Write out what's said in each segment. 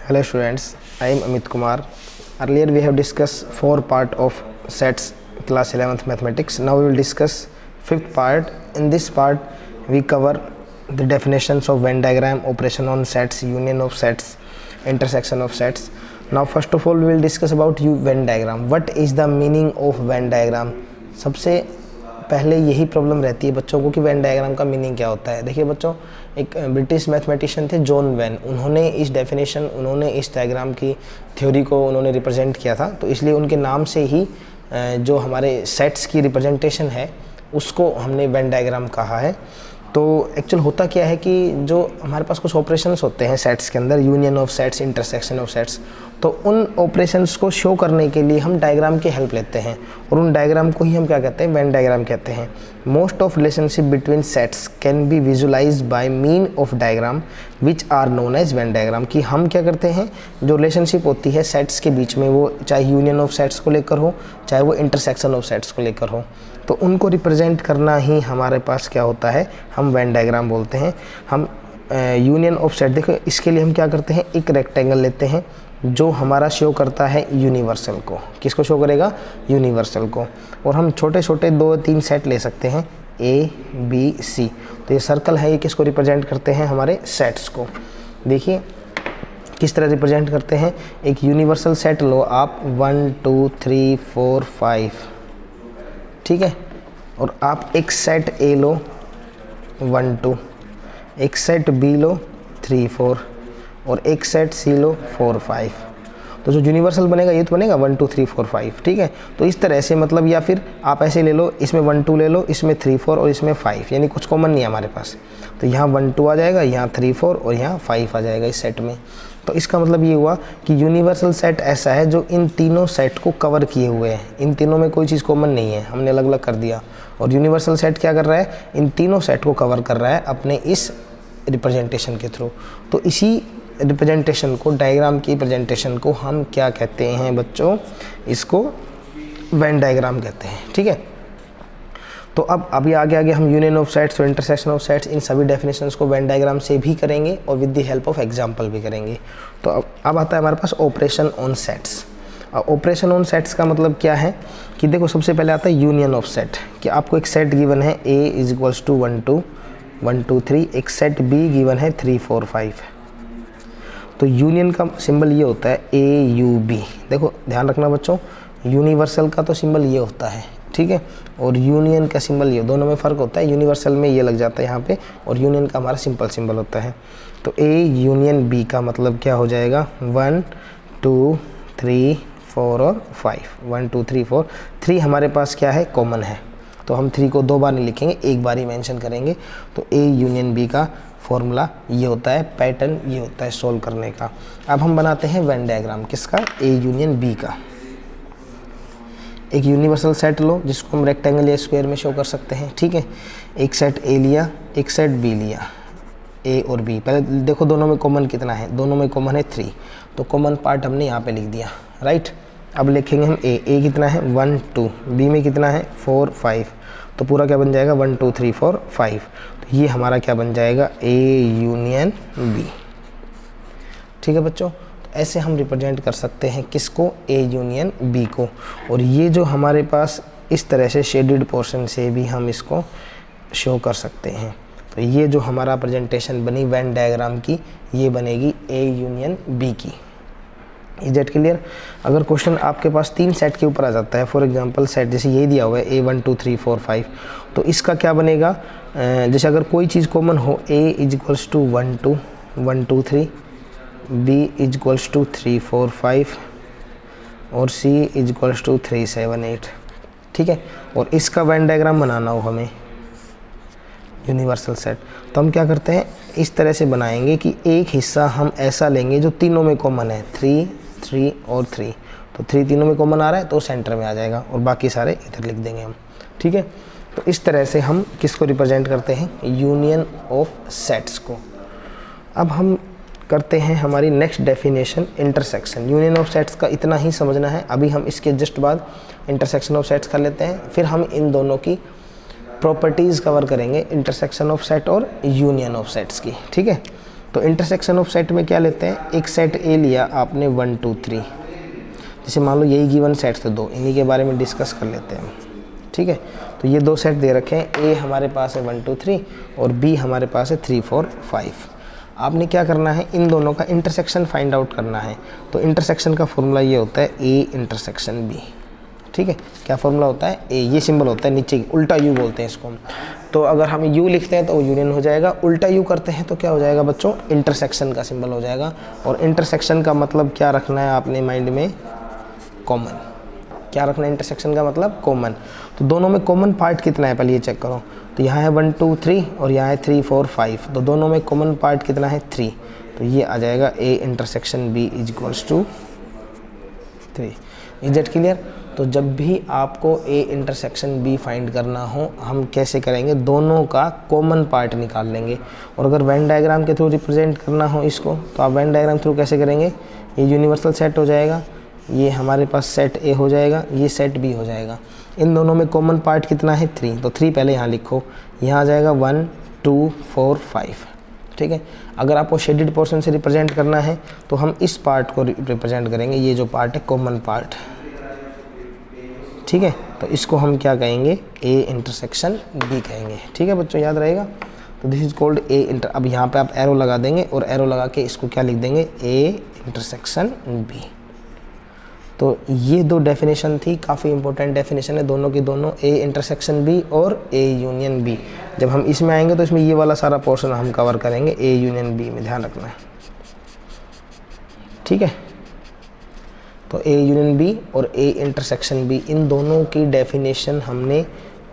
Hello students, I am Amit Kumar. Earlier we have discussed 4 part of sets class 11th mathematics. Now we will discuss 5th part. In this part we cover the definitions of Venn diagram, operation on sets, union of sets, intersection of sets. Now first of all we will discuss about Venn diagram. What is the meaning of Venn diagram? सबसे पहले यही problem रहती है बच्चों को कि Venn diagram का meaning क्या होता है। देखिए बच्चों, एक ब्रिटिश मैथमेटिशियन थे जॉन वेन, उन्होंने इस डायग्राम की थ्योरी को उन्होंने रिप्रेजेंट किया था, तो इसलिए उनके नाम से ही जो हमारे सेट्स की रिप्रेजेंटेशन है उसको हमने वेन डायग्राम कहा है। तो एक्चुअल होता क्या है कि जो हमारे पास कुछ ऑपरेशंस होते हैं सेट्स के अंदर, union of sets, intersection of sets, तो उन ऑपरेशंस को शो करने के लिए हम डायग्राम की हेल्प लेते हैं और उन डायग्राम को ही हम क्या कहते हैं, वेन डायग्राम कहते हैं। Most of relationship between sets can be visualised by mean of diagram which are known as Venn diagram. कि हम क्या करते हैं, जो रिलेशनशिप होती है सेट्स के बीच में, वो चाहे यूनियन ऑफ सेट्स को लेकर हो चाहे वो इंटरसेक्शन ऑफ सेट्स को लेकर हो, तो उनको रिप्रेजेंट करना ही हमारे पास क्या होता है, हम वेन डायग्राम बोलते हैं। हम यूनियन ऑफ सेट, देखो इसके लिए हम क्या करते हैं, एक रेक्टेंगल लेते हैं जो हमारा शो करता है यूनिवर्सल को। किसको शो करेगा, यूनिवर्सल को। और हम छोटे छोटे 2-3 सेट ले सकते हैं, ए बी सी। तो ये सर्कल है, ये किसको रिप्रेजेंट करते हैं, हमारे सेट्स को। देखिए किस तरह रिप्रेजेंट करते हैं। एक यूनिवर्सल सेट लो आप, 1 2 3 4 5, ठीक है। और आप एक सेट ए लो 1 2, एक सेट बी लो 3 4 और एक सेट सी लो 4 5। तो जो यूनिवर्सल बनेगा ये तो बनेगा 1 2 3 4 5, ठीक है। तो इस तरह से मतलब, या फिर आप ऐसे ले लो, इसमें 1 2 ले लो, इसमें 3 4 और इसमें 5, यानी कुछ कॉमन नहीं है हमारे पास। तो यहाँ 1 2 आ जाएगा, यहाँ 3 4 और यहाँ 5 आ जाएगा इस सेट में। तो इसका मतलब ये हुआ कि यूनिवर्सल सेट ऐसा है जो इन तीनों सेट को कवर किए हुए हैं। इन तीनों में कोई चीज़ कॉमन नहीं है, हमने अलग अलग कर दिया। और यूनिवर्सल सेट क्या कर रहा है, इन तीनों सेट को कवर कर रहा है अपने इस रिप्रेजेंटेशन के थ्रू। तो इसी रिप्रेजेंटेशन को, डायग्राम की प्रेजेंटेशन को हम क्या कहते हैं बच्चों, इसको वेन डायग्राम कहते हैं, ठीक है। तो अब अभी आगे हम यूनियन ऑफ सेट्स और इंटरसेक्शन ऑफ सेट्स, इन सभी डेफिनेशंस को वेन डायग्राम से भी करेंगे और with the help of example भी करेंगे। तो अब आता है हमारे पास operation on sets. Operation on sets का मतलब क्या है कि देखो, सबसे पहले आता है यूनियन ऑफ सेट, कि आपको एक सेट गिवन है A = 1 2 1 2 3, एक सेट B गिवन है 3 4 5। तो यूनियन का सिंबल ये होता है AUB। देखो ध्यान रखना बच्चों, यूनिवर्सल का तो सिंबल ये होता है, ठीक है, और यूनियन का सिंबल ये, दोनों में फ़र्क होता है। यूनिवर्सल में ये लग जाता है यहाँ पे, और यूनियन का हमारा सिंपल सिंबल होता है। तो A यूनियन B का मतलब क्या हो जाएगा, 1 2 3 4 और 5। 1 2 3 4, 3 हमारे पास क्या है, कॉमन है, तो हम 3 को 2 बार नहीं लिखेंगे, एक बार ही मेंशन करेंगे। तो A यूनियन B का फॉर्मूला ये होता है, पैटर्न ये होता है सॉल्व करने का। अब हम बनाते हैं वेन डायग्राम, किसका, A यूनियन B का। एक यूनिवर्सल सेट लो जिसको हम रेक्टेंगल या स्क्वायर में शो कर सकते हैं, ठीक है। एक सेट A लिया, एक सेट B लिया, A और B। पहले देखो दोनों में कॉमन कितना है, दोनों में कॉमन है 3, तो कॉमन पार्ट हमने यहाँ पे लिख दिया, राइट। अब लिखेंगे हम A कितना है 1 2, B में कितना है 4 5, तो पूरा क्या बन जाएगा 1 2 3 4 5। तो ये हमारा क्या बन जाएगा, A यूनियन B, ठीक है बच्चों। तो ऐसे हम रिप्रेजेंट कर सकते हैं किसको, A यूनियन B को। और ये जो हमारे पास इस तरह से शेडेड पोर्शन से भी हम इसको शो कर सकते हैं। तो ये जो हमारा प्रेजेंटेशन बनी वेन डायग्राम की, ये बनेगी A यूनियन B की। Is that clear. अगर क्वेश्चन आपके पास 3 सेट के ऊपर आ जाता है, फॉर एग्जांपल सेट जैसे यही दिया हुआ है A 1 2 3 4 5, तो इसका क्या बनेगा, जैसे अगर कोई चीज़ कॉमन हो, A = 1 2 1 2 3, B = 3 4 5 और C = 3 7 8, ठीक है। और इसका वेन डायग्राम बनाना हो हमें यूनिवर्सल सेट, तो हम क्या करते हैं, इस तरह से बनाएंगे कि एक हिस्सा हम ऐसा लेंगे जो तीनों में कॉमन है, 3 3 और 3। तो 3 तीनों में कॉमन आ रहा है तो सेंटर में आ जाएगा, और बाकी सारे इधर लिख देंगे हम, ठीक है। तो इस तरह से हम किसको रिप्रेजेंट करते हैं, यूनियन ऑफ सेट्स को। अब हम करते हैं हमारी next definition, intersection. Union of sets का इतना ही समझना है, अभी हम इसके जस्ट बाद इंटरसेक्शन ऑफ सेट्स कर लेते हैं, फिर हम इन दोनों की प्रॉपर्टीज़ कवर करेंगे, इंटरसेक्शन ऑफ सेट और यूनियन ऑफ सेट्स की, ठीक है। तो इंटरसेक्शन ऑफ सेट में क्या लेते हैं, एक सेट ए लिया आपने 1 2 3, जैसे मान लो यही गिवन सेट्स थे दो, इन्हीं के बारे में डिस्कस कर लेते हैं, ठीक है। तो ये दो सेट दे रखे हैं, ए हमारे पास है 1 2 3 और बी हमारे पास है 3 4 5। आपने क्या करना है, इन दोनों का इंटरसेक्शन फाइंड आउट करना है। तो इंटरसेक्शन का फॉर्मूला ये होता है ए इंटरसेक्शन बी, ठीक है। क्या फॉर्मूला होता है, ए, ये सिंबल होता है नीचे, उल्टा यू बोलते हैं इसको हम। तो अगर हम यू लिखते हैं तो यूनियन हो जाएगा, उल्टा यू करते हैं तो क्या हो जाएगा बच्चों, इंटरसेक्शन का सिंबल हो जाएगा। और इंटरसेक्शन का मतलब क्या रखना है आपने माइंड में, कॉमन। क्या रखना है इंटरसेक्शन का मतलब, कॉमन। तो दोनों में कॉमन पार्ट कितना है पहले ये चेक करो। तो यहाँ है 1 2 3 और यहाँ है 3 4 5, तो दोनों में कॉमन पार्ट कितना है 3। तो ये आ जाएगा A intersection B is equals to 3। Is that clear. तो जब भी आपको ए इंटरसेक्शन बी फाइंड करना हो, हम कैसे करेंगे, दोनों का कॉमन पार्ट निकाल लेंगे। और अगर वेन डायग्राम के थ्रू रिप्रेजेंट करना हो इसको, तो आप वेन डायग्राम थ्रू कैसे करेंगे, ये यूनिवर्सल सेट हो जाएगा, ये हमारे पास सेट ए हो जाएगा, ये सेट बी हो जाएगा। इन दोनों में कॉमन पार्ट कितना है 3, तो 3 पहले यहाँ लिखो, यहाँ आ जाएगा 1 2 4 5, ठीक है। अगर आपको शेडेड पोर्शन से रिप्रेजेंट करना है तो हम इस पार्ट को रिप्रेजेंट करेंगे, ये जो पार्ट है कॉमन पार्ट, ठीक है। तो इसको हम क्या कहेंगे, ए इंटरसेक्शन बी कहेंगे, ठीक है बच्चों, याद रहेगा। तो this is called A inter. अब यहाँ पे आप एरो लगा देंगे और एरो लगा के इसको क्या लिख देंगे, ए इंटरसेक्शन बी। तो ये दो डेफिनेशन थी, काफ़ी इंपॉर्टेंट डेफिनेशन है दोनों की दोनों, ए इंटरसेक्शन बी और ए यूनियन बी। जब हम इसमें आएंगे तो इसमें ये वाला सारा पोर्शन हम कवर करेंगे ए यूनियन बी में, ध्यान रखना है, ठीक है। तो ए यूनियन बी और ए इंटरसेक्शन बी, इन दोनों की डेफिनेशन हमने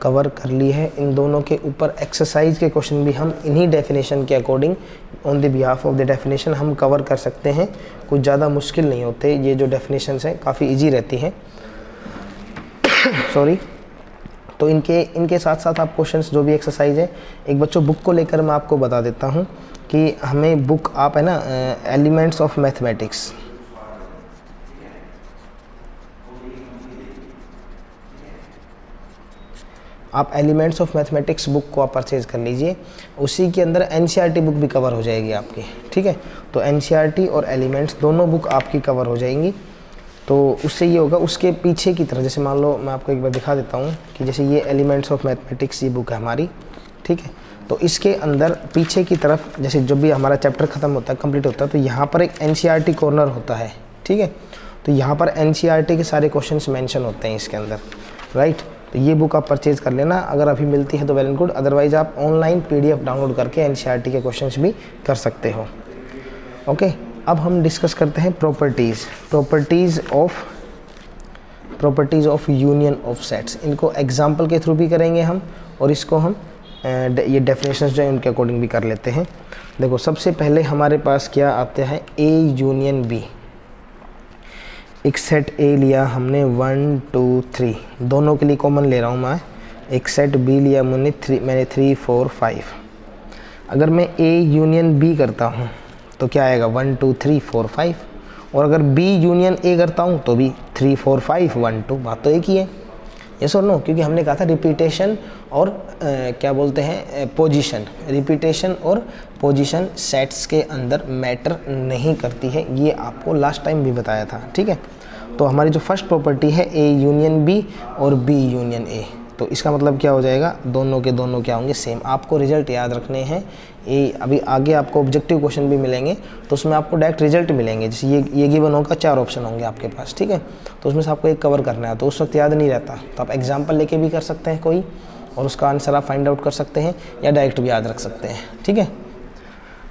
कवर कर ली है। इन दोनों के ऊपर एक्सरसाइज के क्वेश्चन भी हम इन्हीं डेफिनेशन के according on the behalf of the definition हम कवर कर सकते हैं। कुछ ज़्यादा मुश्किल नहीं होते, ये जो डेफिनेशंस हैं काफ़ी इजी रहती हैं सॉरी। तो इनके साथ साथ आप क्वेश्चंस जो भी एक्सरसाइज है, एक बच्चों बुक को लेकर मैं आपको बता देता हूँ कि हमें बुक आप है ना, एलिमेंट्स ऑफ मैथमेटिक्स, आप एलिमेंट्स ऑफ मैथमेटिक्स बुक को आप परचेज़ कर लीजिए। उसी के अंदर एनसीईआरटी बुक भी कवर हो जाएगी आपकी, ठीक है। तो एनसीईआरटी और एलिमेंट्स दोनों बुक आपकी कवर हो जाएंगी। तो उससे ये होगा, उसके पीछे की तरफ, जैसे मान लो मैं आपको एक बार दिखा देता हूँ कि जैसे ये एलिमेंट्स ऑफ मैथमेटिक्स ये बुक है हमारी, ठीक है। तो इसके अंदर पीछे की तरफ, जैसे जब भी हमारा चैप्टर ख़त्म होता है, कंप्लीट होता है, तो यहाँ पर एक एनसीईआरटी कॉर्नर होता है, ठीक है। तो यहाँ पर एनसीईआरटी के सारे क्वेश्चंस मेंशन होते हैं इसके अंदर, राइट। तो ये बुक आप परचेज़ कर लेना, अगर अभी मिलती है तो वेल एंड गुड, अदरवाइज़ आप ऑनलाइन पीडीएफ डाउनलोड करके एनसीईआरटी के क्वेश्चंस भी कर सकते हो, ओके। अब हम डिस्कस करते हैं properties of union of sets. इनको एग्जाम्पल के थ्रू भी करेंगे हम, और इसको हम ये डेफिनेशंस जो है उनके अकॉर्डिंग भी कर लेते हैं। देखो सबसे पहले हमारे पास क्या आता है, ए यूनियन बी। एक सेट ए लिया हमने 1 2 3, दोनों के लिए कॉमन ले रहा हूँ मैं। एक सेट बी लिया मैंने 3 4 5। अगर मैं ए यूनियन बी करता हूँ तो क्या आएगा, 1 2 3 4 5। और अगर बी यूनियन ए करता हूँ तो भी 3 4 5 1 2, बात तो एक ही है, यस और नो। क्योंकि हमने कहा था रिपीटेशन और क्या बोलते हैं, पोजीशन। रिपीटेशन और पोजीशन सेट्स के अंदर मैटर नहीं करती है, ये आपको लास्ट टाइम भी बताया था, ठीक है। तो हमारी जो फर्स्ट प्रॉपर्टी है ए यूनियन बी और बी यूनियन ए, तो इसका मतलब क्या हो जाएगा, दोनों के दोनों क्या होंगे, सेम। आपको रिजल्ट याद रखने हैं। अभी आगे आपको ऑब्जेक्टिव क्वेश्चन भी मिलेंगे, तो उसमें आपको डायरेक्ट रिजल्ट मिलेंगे। जैसे ये गिवन होगा, 4 ऑप्शन होंगे आपके पास, ठीक है। तो उसमें से आपको एक कवर करना है, तो उस वक्त याद नहीं रहता, तो आप एग्जाम्पल लेके भी कर सकते हैं कोई, और उसका आंसर आप फाइंड आउट कर सकते हैं, या डायरेक्ट भी याद रख सकते हैं, ठीक है।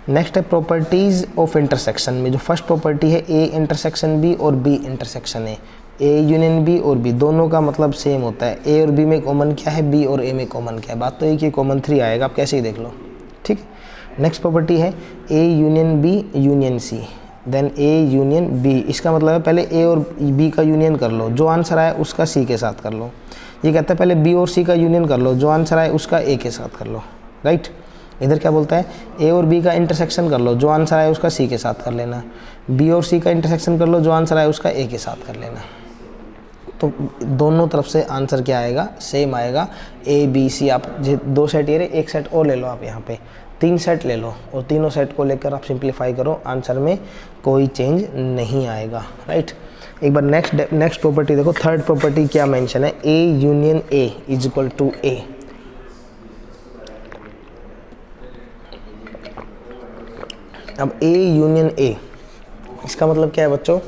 नेक्स्ट है प्रॉपर्टीज़ ऑफ इंटरसेक्शन में जो फर्स्ट प्रॉपर्टी है, ए इंटरसेक्शन बी और बी इंटरसेक्शन है। ए यूनियन बी और बी दोनों का मतलब सेम होता है। ए और बी में कॉमन क्या है, बी और ए में कॉमन क्या है, बात तो एक ही, कॉमन 3 आएगा, आप कैसे ही देख लो, ठीक। नेक्स्ट प्रॉपर्टी है A union B union C, then A union B. इसका मतलब है पहले ए और बी का यूनियन कर लो, जो आंसर आए उसका सी के साथ कर लो। ये कहता है पहले बी और सी का यूनियन कर लो, जो आंसर आए उसका ए के साथ कर लो, राइट। इधर क्या बोलता है, ए और बी का इंटरसेक्शन कर लो, जो आंसर आए उसका सी के साथ कर लेना। बी और सी का इंटरसेक्शन कर लो, जो आंसर आए उसका ए के साथ कर लेना। तो दोनों तरफ से आंसर क्या आएगा, सेम आएगा। ए बी सी, आप 2 सेट ये रहे, एक सेट और ले लो, आप यहाँ पे 3 सेट ले लो और तीनों सेट को लेकर आप सिंप्लीफाई करो, आंसर में कोई चेंज नहीं आएगा, राइट। एक बार नेक्स्ट प्रॉपर्टी देखो, थर्ड प्रॉपर्टी क्या मेंशन है, A union A is equal to A. अब ए यूनियन ए, इसका मतलब क्या है बच्चों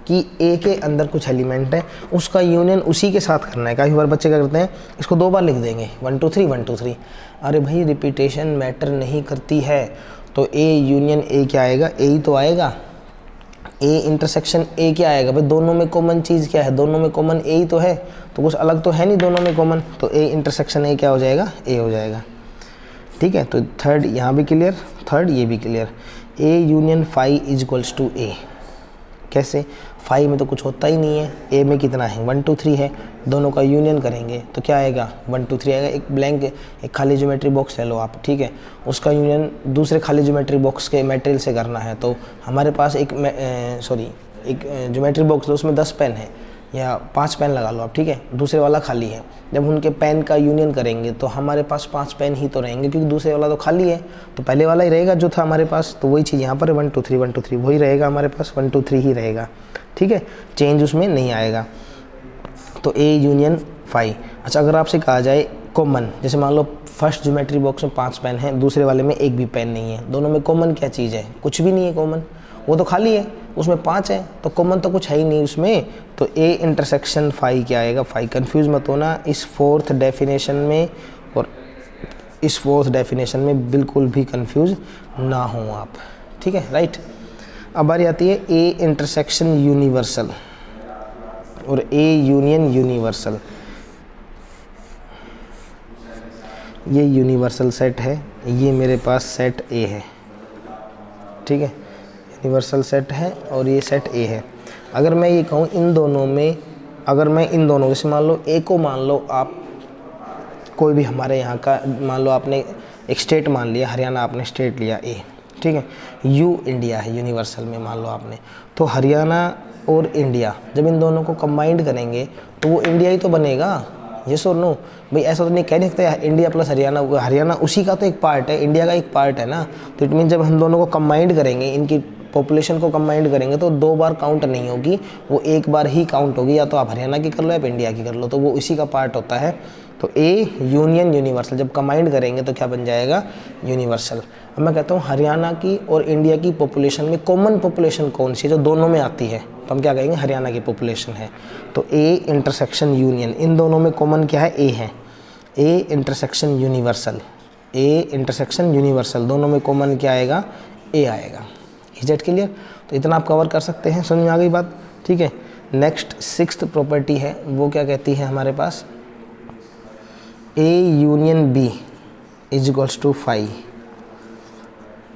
कि ए के अंदर कुछ एलिमेंट है, उसका यूनियन उसी के साथ करना है। काफ़ी बार बच्चे क्या करते हैं, इसको 2 बार लिख देंगे, 1 2 3 1 2 3। अरे भाई रिपीटेशन मैटर नहीं करती है, तो ए यूनियन ए क्या आएगा, ए ही तो आएगा। ए इंटरसेक्शन ए क्या आएगा भाई, दोनों में कॉमन चीज़ क्या है, दोनों में कॉमन ए ही तो है, तो कुछ अलग तो है नहीं दोनों में कॉमन, तो ए इंटरसेक्शन ए क्या हो जाएगा, ए हो जाएगा। ठीक है, तो थर्ड यहाँ भी क्लियर, थर्ड ये भी clear. A union phi is equals to A, कैसे, फाई में तो कुछ होता ही नहीं है, ए में कितना है 1 2 3 है, दोनों का यूनियन करेंगे तो क्या आएगा 1 2 3 आएगा। एक ब्लैंक, एक खाली ज्योमेट्री बॉक्स ले लो आप, ठीक है, उसका यूनियन दूसरे खाली ज्योमेट्री बॉक्स के मटेरियल से करना है, तो हमारे पास एक ज्योमेट्री बॉक्स लो, उसमें 10 पेन है या 5 पेन लगा लो आप, ठीक है, दूसरे वाला खाली है। जब उनके पेन का यूनियन करेंगे तो हमारे पास 5 पेन ही तो रहेंगे, क्योंकि दूसरे वाला तो खाली है, तो पहले वाला ही रहेगा जो था हमारे पास, तो वही चीज़ यहाँ पर 1 2 3 1 2 3 वही रहेगा हमारे पास, 1 2 3 ही रहेगा, ठीक है, चेंज उसमें नहीं आएगा। तो ए यूनियन फाई। अच्छा, अगर आपसे कहा जाए कॉमन, जैसे मान लो फर्स्ट ज्योमेट्री बॉक्स में 5 पेन है, दूसरे वाले में एक भी पेन नहीं है, दोनों में कॉमन क्या चीज़ है, कुछ भी नहीं है कॉमन, वो तो खाली है, उसमें 5 है, तो कॉमन तो कुछ है ही नहीं उसमें, तो ए इंटरसेक्शन फाई क्या आएगा, फाई। कंफ्यूज मत होना इस फोर्थ डेफिनेशन में और इस फोर्थ डेफिनेशन में, बिल्कुल भी कंफ्यूज ना हो आप, ठीक है, राइट। अब बारी आती है ए इंटरसेक्शन यूनिवर्सल और ए यूनियन यूनिवर्सल। ये यूनिवर्सल सेट है, ये मेरे पास सेट ए है, ठीक है, यूनिवर्सल सेट है और ये सेट ए है। अगर मैं ये कहूँ इन दोनों में, अगर मैं इन दोनों, जैसे मान लो ए को मान लो आप कोई भी हमारे यहाँ का, मान लो आपने एक स्टेट मान लिया, हरियाणा आपने स्टेट लिया ए, ठीक है, यू इंडिया है यूनिवर्सल में मान लो आपने, तो हरियाणा और इंडिया जब इन दोनों को कंबाइंड करेंगे तो वो इंडिया ही तो बनेगा, यस और नो। भाई ऐसा तो नहीं कह नहीं सकते इंडिया प्लस हरियाणा, हरियाणा उसी का तो एक पार्ट है, इंडिया का एक पार्ट है ना, तो इट मीन जब हम दोनों को कंबाइंड करेंगे, इनकी पॉपुलेशन को कंबाइंड करेंगे तो 2 बार काउंट नहीं होगी, वो एक बार ही काउंट होगी, या तो आप हरियाणा की कर लो या इंडिया की कर लो, तो वो इसी का पार्ट होता है। तो ए यूनियन यूनिवर्सल जब कंबाइंड करेंगे तो क्या बन जाएगा, यूनिवर्सल। अब मैं कहता हूँ हरियाणा की और इंडिया की पॉपुलेशन में कॉमन पॉपुलेशन कौन सी है जो दोनों में आती है, तो हम क्या कहेंगे हरियाणा की पॉपुलेशन है। तो ए इंटरसेक्शन यूनियन, इन दोनों में कॉमन क्या है, ए है, A intersection universal, A intersection universal, दोनों में कॉमन क्या आएगा, ए आएगा। Is it clear? तो इतना आप कवर कर सकते हैं, समझ में आ गई बात, ठीक है। नेक्स्ट 6th प्रॉपर्टी है, वो क्या कहती है हमारे पास, A union B is equals to phi.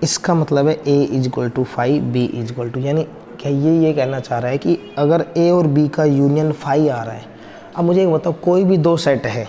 इसका मतलब है A is equal to phi, B is equal to, यानी क्या ये कहना चाह रहा है कि अगर ए और बी का यूनियन फाई आ रहा है। अब मुझे एक बताओ, कोई भी 2 सेट है,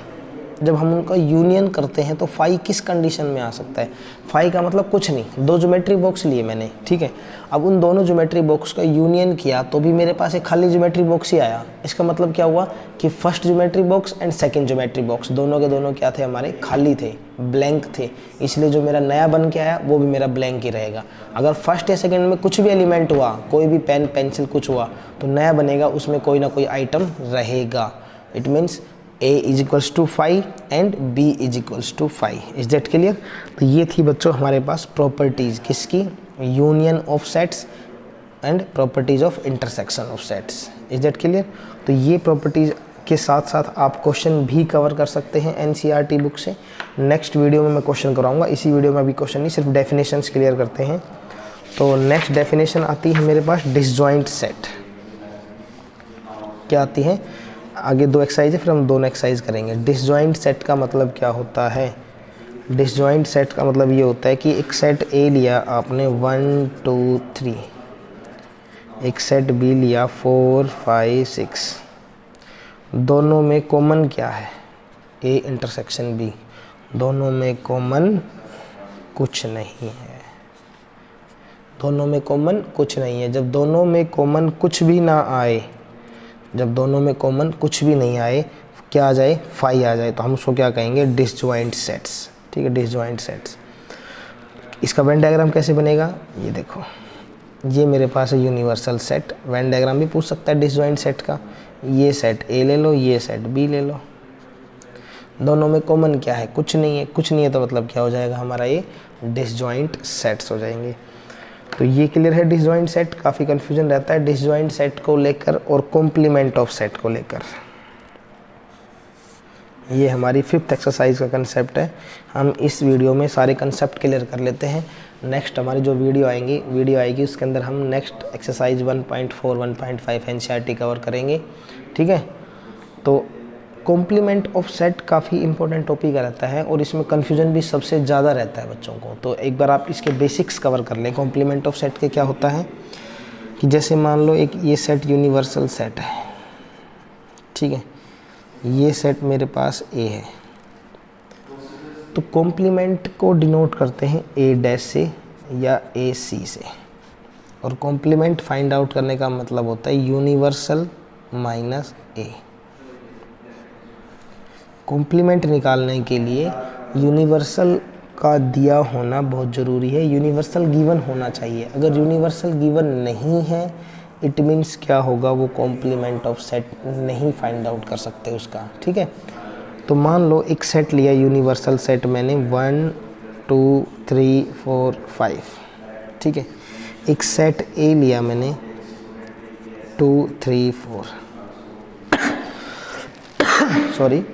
जब हम उनका यूनियन करते हैं तो फाई किस कंडीशन में आ सकता है, फाई का मतलब कुछ नहीं, 2 ज्योमेट्री बॉक्स लिए मैंने, ठीक है, अब उन दोनों ज्योमेट्री बॉक्स का यूनियन किया तो भी मेरे पास एक खाली ज्योमेट्री बॉक्स ही आया। इसका मतलब क्या हुआ कि first geometry box and second geometry box दोनों के दोनों क्या थे, हमारे खाली थे, ब्लैंक थे, इसलिए जो मेरा नया बन के आया वो भी मेरा ब्लैंक ही रहेगा। अगर फर्स्ट या सेकंड में कुछ भी एलिमेंट हुआ, कोई भी पेन पेंसिल कुछ हुआ, तो नया बनेगा, उसमें कोई ना कोई आइटम रहेगा। It means A is equals to phi and B is equals to phi. Is that clear? तो ये थी बच्चों हमारे पास प्रॉपर्टीज़ किसकी, union of sets and properties of intersection of sets. Is that clear? तो ये प्रॉपर्टीज़ के साथ साथ आप क्वेश्चन भी कवर कर सकते हैं NCERT बुक से। नेक्स्ट वीडियो में मैं क्वेश्चन कराऊंगा, इसी वीडियो में अभी क्वेश्चन नहीं, सिर्फ डेफिनेशंस क्लियर करते हैं। तो नेक्स्ट डेफिनेशन आती है मेरे पास डिसजॉइंट सेट। क्या आती है, आगे 2 एक्सरसाइज है, फिर हम दोनों एक्सरसाइज करेंगे। डिसजॉइंट सेट का मतलब क्या होता है, डिसजॉइंट सेट का मतलब ये होता है कि एक सेट ए लिया आपने 1 2 3, एक सेट बी लिया 4 5 6, दोनों में कॉमन क्या है, ए इंटरसेक्शन बी, दोनों में कॉमन कुछ नहीं है, दोनों में कॉमन कुछ नहीं है। जब दोनों में कॉमन कुछ भी ना आए, जब दोनों में कॉमन कुछ भी नहीं आए, क्या आ जाए, फाई आ जाए, तो हम उसको क्या कहेंगे, डिसजॉइंट सेट्स। ठीक है, डिसजॉइंट सेट्स। इसका वेन डायग्राम कैसे बनेगा, ये देखो, ये मेरे पास है यूनिवर्सल सेट। वेन डायग्राम भी पूछ सकता है डिसजॉइंट सेट का। ये सेट ए ले लो, ये सेट बी ले लो, दोनों में कॉमन क्या है, कुछ नहीं है। कुछ नहीं है तो मतलब क्या हो जाएगा हमारा, ये डिसजॉइंट सेट्स हो जाएंगे। तो ये क्लियर है डिसजॉइंट सेट। काफ़ी कन्फ्यूजन रहता है डिसजॉइंट सेट को लेकर और कॉम्प्लीमेंट ऑफ सेट को लेकर। ये हमारी 5th एक्सरसाइज का कंसेप्ट है। हम इस वीडियो में सारे कंसेप्ट क्लियर कर लेते हैं। नेक्स्ट हमारी जो वीडियो आएगी उसके अंदर हम नेक्स्ट एक्सरसाइज 1.4 1.5 एनसीईआरटी कवर करेंगे। ठीक है, तो कॉम्प्लीमेंट ऑफ सेट काफ़ी इंपॉर्टेंट टॉपिक रहता है और इसमें कन्फ्यूजन भी सबसे ज़्यादा रहता है बच्चों को। तो एक बार आप इसके बेसिक्स कवर कर लें। कॉम्प्लीमेंट ऑफ सेट के क्या होता है कि जैसे मान लो एक ये सेट यूनिवर्सल सेट है, ठीक है, ये सेट मेरे पास ए है, तो कॉम्प्लीमेंट को डिनोट करते हैं ए डैश से या ए सी से। और कॉम्प्लीमेंट फाइंड आउट करने का मतलब होता है यूनिवर्सल माइनस ए। कॉम्प्लीमेंट निकालने के लिए यूनिवर्सल का दिया होना बहुत ज़रूरी है, यूनिवर्सल गिवन होना चाहिए। अगर यूनिवर्सल गिवन नहीं है, इट मीन्स क्या होगा, वो कॉम्प्लीमेंट ऑफ सेट नहीं फाइंड आउट कर सकते उसका। ठीक है, तो मान लो एक सेट लिया, यूनिवर्सल सेट मैंने 1 2 3 4 5, ठीक है। एक सेट ए लिया मैंने 2 3 4 सॉरी,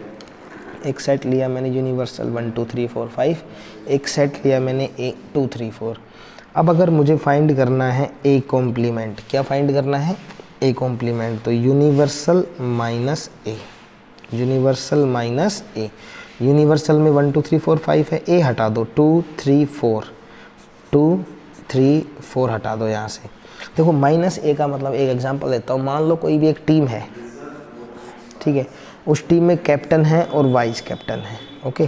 एक सेट लिया मैंने यूनिवर्सल 1 2 3 4 5, एक सेट लिया मैंने ए 2 3 4। अब अगर मुझे फाइंड करना है ए कॉम्प्लीमेंट, क्या फाइंड करना है, ए कॉम्प्लीमेंट, तो यूनिवर्सल माइनस ए, यूनिवर्सल माइनस ए। यूनिवर्सल में 1 2 3 4 5 है, ए हटा दो, 2 3 4 2 3 4 हटा दो यहाँ से। देखो माइनस ए का मतलब, एक एग्जांपल देता हूँ। मान लो कोई भी एक टीम है, ठीक है, उस टीम में कैप्टन है और वाइस कैप्टन है। ओके,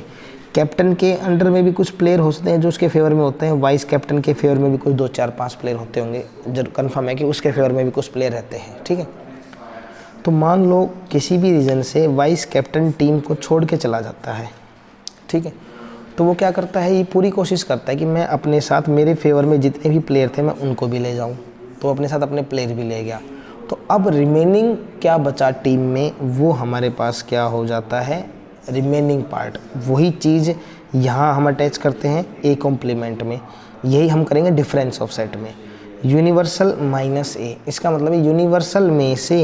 कैप्टन के अंडर में भी कुछ प्लेयर होते हैं जो उसके फेवर में होते हैं, वाइस कैप्टन के फेवर में भी कुछ 2 4 5 प्लेयर होते होंगे, जब कन्फर्म है कि उसके फेवर में भी कुछ प्लेयर रहते हैं। ठीक है, तो मान लो किसी भी रीज़न से वाइस कैप्टन टीम को छोड़ के चला जाता है, ठीक है, तो वो क्या करता है, ये पूरी कोशिश करता है कि मैं अपने साथ मेरे फेवर में जितने भी प्लेयर थे मैं उनको भी ले जाऊँ, तो अपने साथ अपने प्लेयर भी ले गया। तो अब रिमेनिंग क्या बचा टीम में, वो हमारे पास क्या हो जाता है, रिमेनिंग पार्ट। वही चीज़ यहाँ हम अटैच करते हैं ए कॉम्प्लीमेंट में, यही हम करेंगे डिफरेंस ऑफ सेट में। यूनिवर्सल माइनस ए, इसका मतलब है यूनिवर्सल में से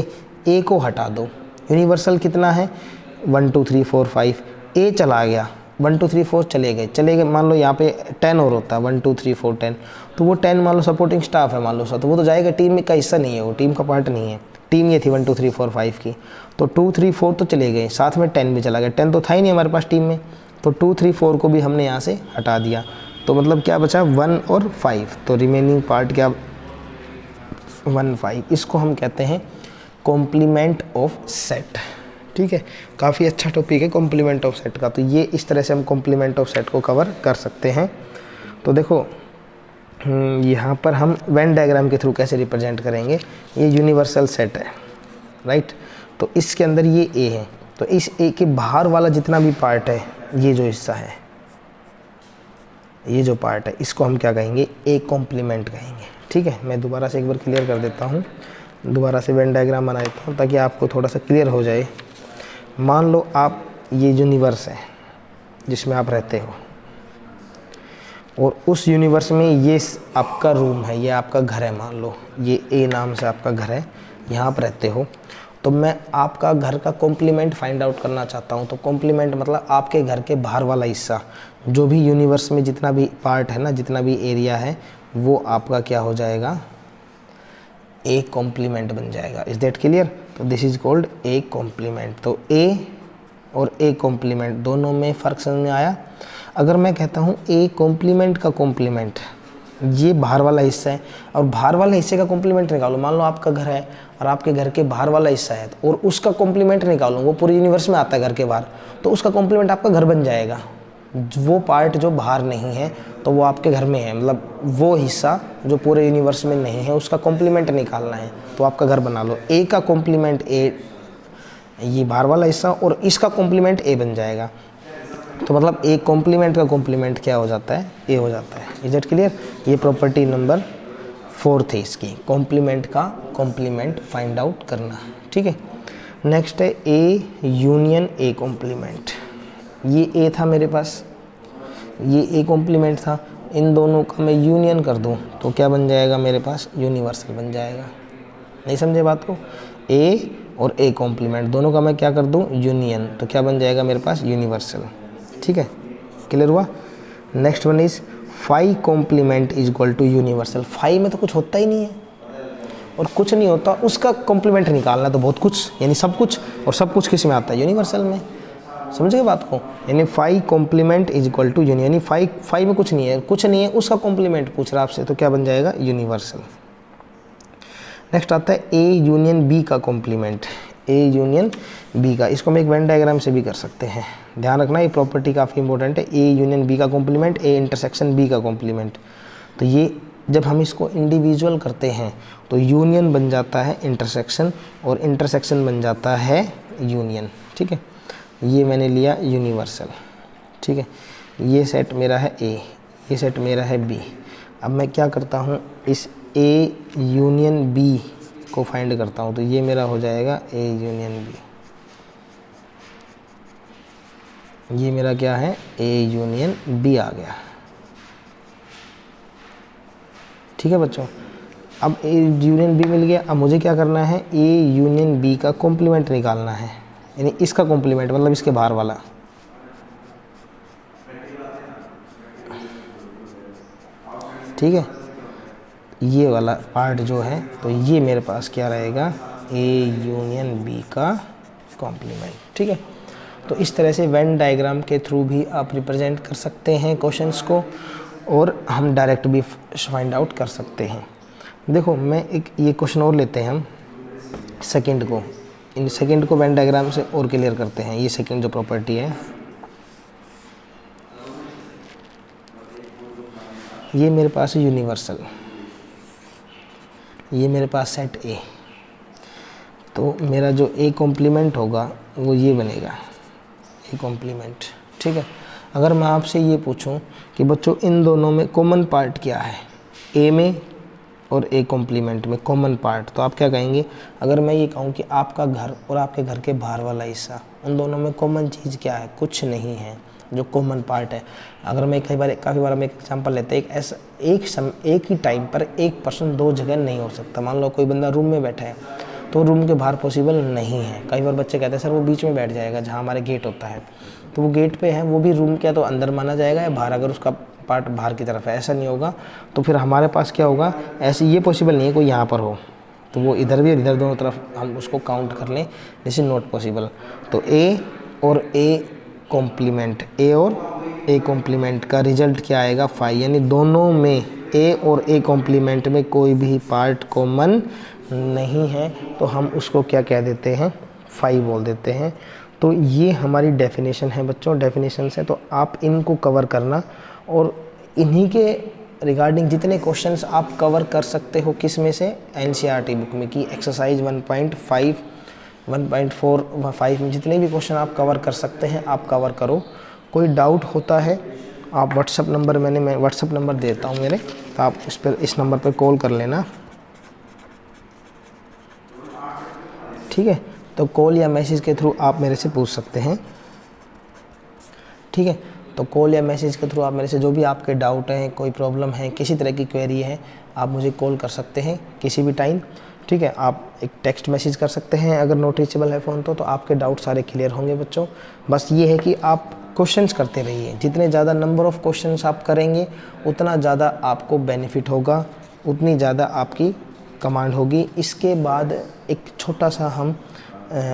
ए को हटा दो। यूनिवर्सल कितना है, 1 2 3 4 5, ए चला गया, 1 2 3 4 चले गए। मान लो यहाँ पे 10 और होता है, 1 2 3 4 10, तो वो 10 मान लो सपोर्टिंग स्टाफ है मान लो, तो वो तो जाएगा, टीम का हिस्सा नहीं है, वो टीम का पार्ट नहीं है। टीम ये थी 1 2 3 4 5 की, तो 2 3 4 तो चले गए, साथ में 10 भी चला गया। 10 तो था ही नहीं हमारे पास टीम में, तो 2 3 4 को भी हमने यहाँ से हटा दिया। तो मतलब क्या बचा, 1 और 5, तो रिमेनिंग पार्ट क्या, 1 5। इसको हम कहते हैं कॉम्प्लीमेंट ऑफ सेट। ठीक है, काफ़ी अच्छा टॉपिक है कॉम्प्लीमेंट ऑफ सेट का। तो ये इस तरह से हम कॉम्प्लीमेंट ऑफ सेट को कवर कर सकते हैं। तो देखो यहाँ पर हम वेन डायग्राम के थ्रू कैसे रिप्रेजेंट करेंगे। ये यूनिवर्सल सेट है, राइट, तो इसके अंदर ये ए है, तो इस ए के बाहर वाला जितना भी पार्ट है, ये जो हिस्सा है, ये जो पार्ट है, इसको हम क्या कहेंगे, ए कॉम्प्लीमेंट कहेंगे। ठीक है, मैं दोबारा से एक बार क्लियर कर देता हूँ, दोबारा से वेन डायग्राम बना देता हूँ ताकि आपको थोड़ा सा क्लियर हो जाए। मान लो आप, ये यूनिवर्स है जिसमें आप रहते हो, और उस यूनिवर्स में ये आपका रूम है, ये आपका घर है, मान लो ये ए नाम से आपका घर है, यहाँ आप रहते हो। तो मैं आपका घर का कॉम्प्लीमेंट फाइंड आउट करना चाहता हूँ। तो कॉम्प्लीमेंट मतलब आपके घर के बाहर वाला हिस्सा, जो भी यूनिवर्स में जितना भी पार्ट है ना, जितना भी एरिया है, वो आपका क्या हो जाएगा, ए कॉम्प्लीमेंट बन जाएगा। Is that clear? तो this is called A complement. तो ए और ए कॉम्प्लीमेंट दोनों में फ़र्क समझ में आया। अगर मैं कहता हूँ ए कॉम्प्लीमेंट का कॉम्प्लीमेंट, ये बाहर वाला हिस्सा है, और बाहर वाले हिस्से का कॉम्प्लीमेंट निकालो। मान लो आपका घर है और आपके घर के बाहर वाला हिस्सा है, और उसका कॉम्प्लीमेंट निकालो, वो पूरे यूनिवर्स में आता है घर के बाहर, तो उसका कॉम्प्लीमेंट आपका घर बन जाएगा। वो पार्ट जो बाहर नहीं है तो वो आपके घर में है, मतलब वो हिस्सा जो पूरे यूनिवर्स में नहीं है उसका कॉम्प्लीमेंट निकालना है। तो आपका घर बना लो, ए का कॉम्प्लीमेंट ए, ये बाहर वाला हिस्सा, और इसका कॉम्प्लीमेंट ए बन जाएगा। तो मतलब ए कॉम्प्लीमेंट का कॉम्प्लीमेंट क्या हो जाता है, ए हो जाता है। Is it clear? ये प्रॉपर्टी नंबर 4 थी इसकी, कॉम्प्लीमेंट का कॉम्प्लीमेंट फाइंड आउट करना। ठीक है, नेक्स्ट है ए यूनियन ए कॉम्प्लीमेंट। ये ए था मेरे पास, ये ए कॉम्प्लीमेंट था, इन दोनों का मैं यूनियन कर दूं तो क्या बन जाएगा मेरे पास, यूनिवर्सल बन जाएगा। नहीं समझे बात को? ए और ए कॉम्प्लीमेंट दोनों का मैं क्या कर दूं, यूनियन, तो क्या बन जाएगा मेरे पास, यूनिवर्सल। ठीक है, क्लियर हुआ? Next one is phi complement is equal to universal. Phi में तो कुछ होता ही नहीं है और कुछ नहीं होता, उसका कॉम्प्लीमेंट निकालना तो बहुत कुछ, यानी सब कुछ, और सब कुछ किस में आता है, यूनिवर्सल में। समझे बात को? यानी phi complement is equal to union, यानी फाई में कुछ नहीं है, कुछ नहीं है, उसका कॉम्प्लीमेंट पूछ रहा आपसे, तो क्या बन जाएगा, यूनिवर्सल। नेक्स्ट आता है ए यूनियन बी का कॉम्प्लीमेंट। ए यूनियन बी का, इसको हम एक वेन डायग्राम से भी कर सकते हैं। ध्यान रखना ये प्रॉपर्टी काफ़ी इंपॉर्टेंट है। ए यूनियन बी का कॉम्प्लीमेंट, ए इंटरसेक्शन बी का कॉम्प्लीमेंट। तो ये जब हम इसको इंडिविजुअल करते हैं तो यूनियन बन जाता है इंटरसेक्शन, और इंटरसेक्शन बन जाता है यूनियन। ठीक है, ये मैंने लिया यूनिवर्सल। ठीक है, ये सेट मेरा है ए, ये सेट मेरा है बी। अब मैं क्या करता हूँ, इस ए यूनियन बी को फाइंड करता हूँ, तो ये मेरा हो जाएगा ए यूनियन बी। ये मेरा क्या है, ए यूनियन बी आ गया। ठीक है बच्चों, अब ए यूनियन बी मिल गया। अब मुझे क्या करना है, ए यूनियन बी का कॉम्प्लीमेंट निकालना है, यानी इसका कॉम्प्लीमेंट मतलब इसके बाहर वाला। ठीक है, ये वाला पार्ट जो है, तो ये मेरे पास क्या रहेगा, ए यूनियन बी का कॉम्प्लीमेंट। ठीक है, तो इस तरह से वेन डायग्राम के थ्रू भी आप रिप्रेजेंट कर सकते हैं क्वेश्चंस को, और हम डायरेक्ट भी फाइंड आउट कर सकते हैं। देखो मैं एक ये क्वेश्चन और लेते हैं हम, सेकंड को, इन सेकंड को वेन डायग्राम से और क्लियर करते हैं। ये सेकंड जो प्रॉपर्टी है, ये मेरे पास है यूनिवर्सल, ये मेरे पास सेट ए, तो मेरा जो ए कॉम्प्लीमेंट होगा वो ये बनेगा, ए कॉम्प्लीमेंट। ठीक है, अगर मैं आपसे ये पूछूं कि बच्चों इन दोनों में कॉमन पार्ट क्या है, ए में और ए कॉम्प्लीमेंट में कॉमन पार्ट, तो आप क्या कहेंगे? अगर मैं ये कहूँ कि आपका घर और आपके घर के बाहर वाला हिस्सा, उन दोनों में कॉमन चीज़ क्या है, कुछ नहीं है जो कॉमन पार्ट है। अगर मैं काफ़ी बार हम एक एग्जांपल लेते हैं, एक ही टाइम पर एक पर्सन दो जगह नहीं हो सकता। मान लो कोई बंदा रूम में बैठा है तो रूम के बाहर पॉसिबल नहीं है। कई बार बच्चे कहते हैं सर वो बीच में बैठ जाएगा जहाँ हमारे गेट होता है, तो वो गेट पे है, वो भी रूम क्या तो अंदर माना जाएगा या बाहर, अगर उसका पार्ट बाहर की तरफ है, ऐसा नहीं होगा। तो फिर हमारे पास क्या होगा, ऐसे ये पॉसिबल नहीं है कोई यहाँ पर हो, तो वो इधर भी इधर दोनों तरफ हम उसको काउंट कर लें, दिस इज नॉट पॉसिबल। तो ए और ए कॉम्प्लीमेंट, ए और ए कॉम्प्लीमेंट का रिजल्ट क्या आएगा, 5, यानी दोनों में ए और ए कॉम्प्लीमेंट में कोई भी पार्ट कॉमन नहीं है, तो हम उसको क्या कह देते हैं, 5 बोल देते हैं। तो ये हमारी डेफिनेशन है बच्चों, डेफिनेशन है, तो आप इनको कवर करना, और इन्हीं के रिगार्डिंग जितने क्वेश्चंस आप कवर कर सकते हो, किस में से, एनसीईआरटी बुक में की एक्सरसाइज 1.5, 1.4, 5 में जितने भी क्वेश्चन आप कवर कर सकते हैं आप कवर करो। कोई डाउट होता है आप व्हाट्सअप नंबर, मैं व्हाट्सअप नंबर देता हूँ मेरे, तो आप इस नंबर पर कॉल कर लेना। ठीक है, तो कॉल या मैसेज के थ्रू आप मेरे से पूछ सकते हैं। ठीक है, तो कॉल या मैसेज के थ्रू आप मेरे से जो भी आपके डाउट हैं, कोई प्रॉब्लम है, किसी तरह की क्वेरी है, आप मुझे कॉल कर सकते हैं किसी भी टाइम। ठीक है, आप एक टेक्स्ट मैसेज कर सकते हैं अगर नॉट रीचेबल है फ़ोन, तो आपके डाउट सारे क्लियर होंगे बच्चों। बस ये है कि आप क्वेश्चंस करते रहिए, जितने ज़्यादा नंबर ऑफ़ क्वेश्चंस आप करेंगे उतना ज़्यादा आपको बेनिफिट होगा, उतनी ज़्यादा आपकी कमांड होगी। इसके बाद एक छोटा सा हम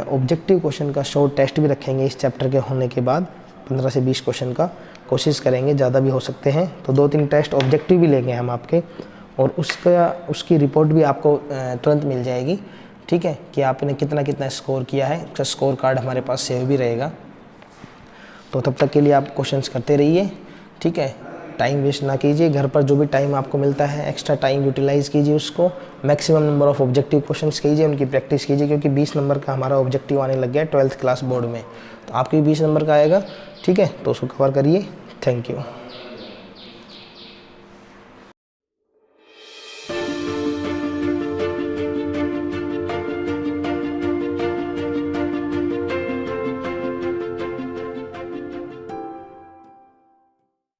ऑब्जेक्टिव क्वेश्चन का शॉर्ट टेस्ट भी रखेंगे इस चैप्टर के होने के बाद, 15 से 20 क्वेश्चन का कोशिश करेंगे, ज़्यादा भी हो सकते हैं, तो 2-3 टेस्ट ऑब्जेक्टिव भी लेंगे हम आपके, और उसकी रिपोर्ट भी आपको तुरंत मिल जाएगी। ठीक है, कि आपने कितना स्कोर किया है, उसका स्कोर कार्ड हमारे पास सेव भी रहेगा। तो तब तक के लिए आप क्वेश्चंस करते रहिए, ठीक है। टाइम वेस्ट ना कीजिए, घर पर जो भी टाइम आपको मिलता है एक्स्ट्रा टाइम यूटिलाइज़ कीजिए, उसको maximum number of objective questions कीजिए, उनकी प्रैक्टिस कीजिए, क्योंकि 20 नंबर का हमारा ऑब्जेक्टिव आने लग गया 12th क्लास बोर्ड में, तो आपके भी 20 नंबर का आएगा, ठीक है। तो उसको कवर करिए। Thank you.